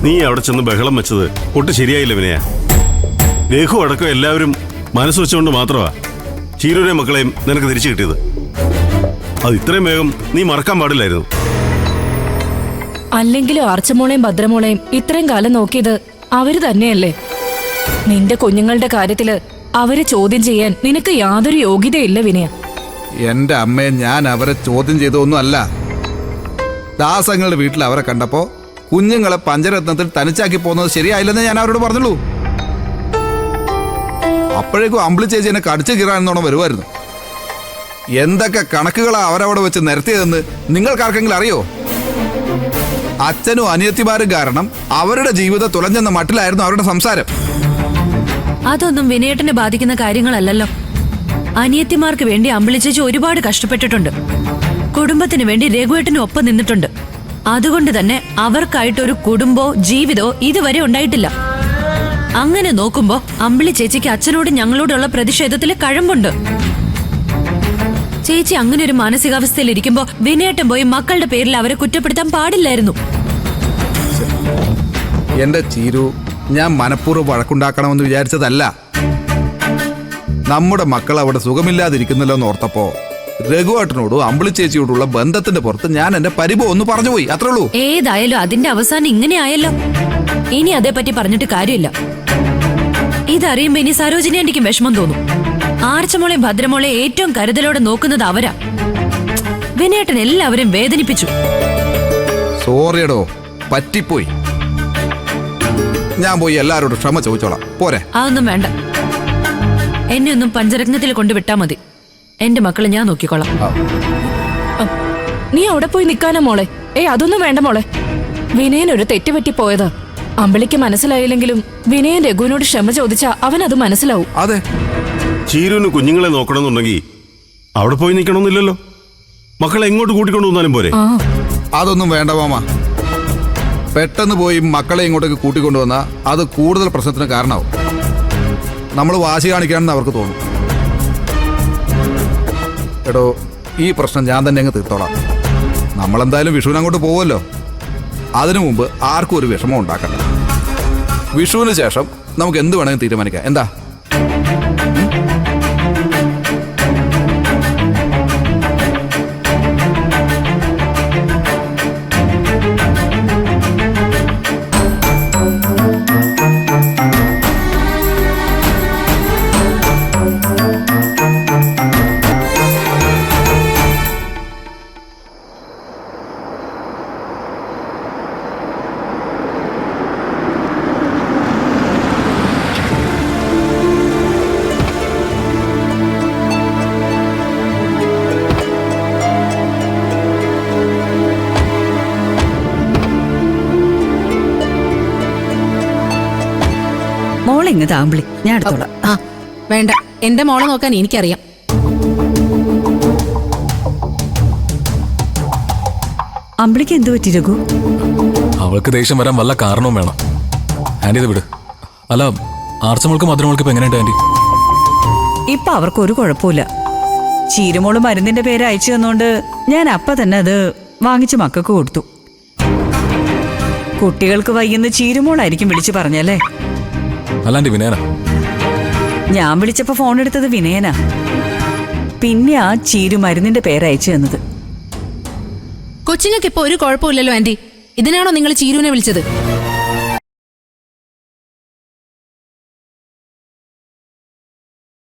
നീ അവിടെ ചെന്ന് ബഹളം വെച്ചത് ഒട്ടും ശരിയായില്ല വിനയ. രഘു അടക്കം എല്ലാവരും മനസ്സ് വെച്ചുകൊണ്ട് മാത്രമാ ചീരൂരെ മക്കളെയും നിനക്ക് തിരിച്ചു കിട്ടിയത്. അത് ഇത്രയും വേഗം നീ മറക്കാൻ പാടില്ലായിരുന്നു. അല്ലെങ്കിലും ആർച്ചമോളെയും ഭദ്രമോളെയും ഇത്രയും കാലം നോക്കിയത് അവര് തന്നെയല്ലേ? നിന്റെ കുഞ്ഞുങ്ങളുടെ കാര്യത്തില് അവരെ ചോദ്യം ചെയ്യാൻ നിനക്ക് യാതൊരു യോഗ്യതയില്ല വിനയ. എന്റെ അമ്മയെ ഞാൻ അവരെ ചോദ്യം ചെയ്തൊന്നും അല്ല. ദാസങ്ങളുടെ വീട്ടിൽ അവരെ കണ്ടപ്പോ കുഞ്ഞുങ്ങളെ പഞ്ചരത്നത്തിൽ തനിച്ചാക്കി പോകുന്നത് ശരിയായില്ലെന്ന് ഞാൻ അവരോട് പറഞ്ഞുള്ളൂ. അപ്പോഴേക്കും അമ്പിളി ചേച്ചി എന്നെ കടിച്ചു കീറാനെന്നോണം വരുമായിരുന്നു. എന്തൊക്കെ കണക്കുകളാ അവരവിടെ വെച്ച് നിരത്തിയതെന്ന് നിങ്ങൾക്കാർക്കെങ്കിലും അറിയോ? അച്ഛനും അനിയത്തിമാരും കാരണം അവരുടെ ജീവിതം തുലഞ്ഞെന്ന മട്ടിലായിരുന്നു അവരുടെ സംസാരം. അതൊന്നും വിനയേട്ടനെ ബാധിക്കുന്ന കാര്യങ്ങളല്ലല്ലോ. അനിയത്തിമാർക്ക് വേണ്ടി അമ്പിളി ചേച്ചി ഒരുപാട് കഷ്ടപ്പെട്ടിട്ടുണ്ട്. കുടുംബത്തിന് വേണ്ടി രഘുവേട്ടനും ഒപ്പം നിന്നിട്ടുണ്ട്. അതുകൊണ്ട് തന്നെ അവർക്കായിട്ടൊരു കുടുംബമോ ജീവിതമോ ഇതുവരെ ഉണ്ടായിട്ടില്ല. അങ്ങനെ നോക്കുമ്പോ അമ്പിളി ചേച്ചിക്ക് അച്ഛനോട് ഞങ്ങളോടുള്ള പ്രതിഷേധത്തിൽ കഴമ്പുണ്ട്. ചേച്ചി അങ്ങനെ ഒരു മാനസികാവസ്ഥയിൽ ഇരിക്കുമ്പോ വിനയേട്ടൻ പോയി മക്കളുടെ പേരിൽ അവരെ കുറ്റപ്പെടുത്താൻ പാടില്ലായിരുന്നു. എന്റെ ചീരു, ഞാൻ മനഃപൂർവ്വം വഴക്കുണ്ടാക്കണമെന്ന് വിചാരിച്ചതല്ല. നമ്മുടെ മക്കൾ അവിടെ സുഖമില്ലാതിരിക്കുന്നല്ലോ എന്ന് ഓർത്തപ്പോ രഘുവേട്ടനോടും അമ്പിളി ചേച്ചിയോടുള്ള ബന്ധത്തിന്റെ പുറത്ത് ഞാൻ എന്റെ പരിഭവം ഒന്ന് പറഞ്ഞുപോയി, അത്രേ ഉള്ളൂ. ഏതായാലും അതിന്റെ അവസാനം ഇങ്ങനെ ആയല്ലോ. ഇനി അതേപ്പറ്റി പറഞ്ഞിട്ട് കാര്യമില്ല. ഇതറിയുമ്പോ ഇനി സരോജിനി ആന്റിക്കും വിഷമം തോന്നും. ആർച്ചമോളെ ഭദ്രമോളെ ഏറ്റവും കരുതലോടെ നോക്കുന്നത് അവരാ. വിനയേട്ടൻ എല്ലാവരും വേദനിപ്പിച്ചു. സോറിയടോ, പറ്റിപ്പോയി. ഞാൻ പോയി എല്ലാവരോടും ക്ഷമ ചോദിച്ചോളാം, പോരെ? അതൊന്നും വേണ്ട. എന്നെ ഒന്നും പഞ്ചരത്നത്തിൽ കൊണ്ടുവിട്ടാ മതി. എന്റെ മക്കളെ ഞാൻ നോക്കിക്കോളാം. നീ അവിടെ പോയി നിക്കാനാ മോളെ? അതൊന്നും വേണ്ട മോളെ. വിനയൻ ഒരു തെറ്റുപറ്റി പോയതാ. അമ്പിളിക്ക് മനസ്സിലായില്ലെങ്കിലും വിനയൻ രഘുവിനോട് ക്ഷമ ചോദിച്ചാ അവനത് മനസ്സിലാവും. അതെ, ചീരുവിന് കുഞ്ഞുങ്ങളെ നോക്കണമെന്നുണ്ടെങ്കിൽ അവിടെ പോയി നിൽക്കണമെന്നില്ലല്ലോ. മക്കളെ എങ്ങോട്ട് കൂട്ടിക്കൊണ്ടു വന്നാലും പോരെ? അതൊന്നും വേണ്ട മാമ. പെട്ടെന്ന് പോയി മക്കളെ ഇങ്ങോട്ടേക്ക് കൂട്ടിക്കൊണ്ടുവന്നാ അത് കൂടുതൽ പ്രശ്നത്തിന് കാരണമാവും. നമ്മൾ വാശി കാണിക്കാണെന്ന് അവർക്ക് തോന്നും. എടോ, ഈ പ്രശ്നം ഞാൻ തന്നെ അങ്ങ് തീർത്തോളാം. നമ്മളെന്തായാലും വിഷുവിന് അങ്ങോട്ട് പോവുമല്ലോ. അതിനു മുമ്പ് ആർക്കും ഒരു വിഷമം ഉണ്ടാക്കണ്ട. വിഷുവിന് ശേഷം നമുക്ക് എന്ത് വേണമെങ്കിൽ തീരുമാനിക്കാം. എന്താ? മോളിങ് താമ്പിളി, ഞാൻ എടുത്തോളാം. വേണ്ട, എന്റെ മോളെ നോക്കാൻ എനിക്കറിയാം. അമ്പിളിക്ക് എന്ത് പറ്റി രഘു? അവൾക്ക് ദേഷ്യം വരാൻ വല്ല കാരണവും വേണം. ആന്റി ഇത് വിട്. അല്ല, ആർച്ചമോൾക്ക് മധുരമോൾക്ക് ഇപ്പൊ എങ്ങനെയുണ്ട് ആന്റി? ഇപ്പൊ അവർക്ക് ഒരു കുഴപ്പമില്ല. ചീരുമോള് മരുന്നിന്റെ പേര് അയച്ചു തന്നോണ്ട് ഞാൻ അപ്പ തന്നെ അത് വാങ്ങിച്ച് മക്കൾക്ക് കൊടുത്തു. കുട്ടികൾക്ക് വൈകുന്ന ചീരുമോളായിരിക്കും വിളിച്ചു പറഞ്ഞല്ലേ? അല്ലാണ്ടി വിനയന. ഞാൻ വിളിച്ചപ്പോ ഫോൺ എടുത്തത് വിനയനാ. പിന്നെ ആ ചീരു മരുന്നിന്റെ പേര് അയച്ചു തന്നത്. കൊച്ചുങ്ങൾക്ക് ഇപ്പൊ ഒരു കുഴപ്പമില്ലല്ലോ ആന്റി. ഇതിനാണോ നിങ്ങൾ ചീരുവിനെ വിളിച്ചത്?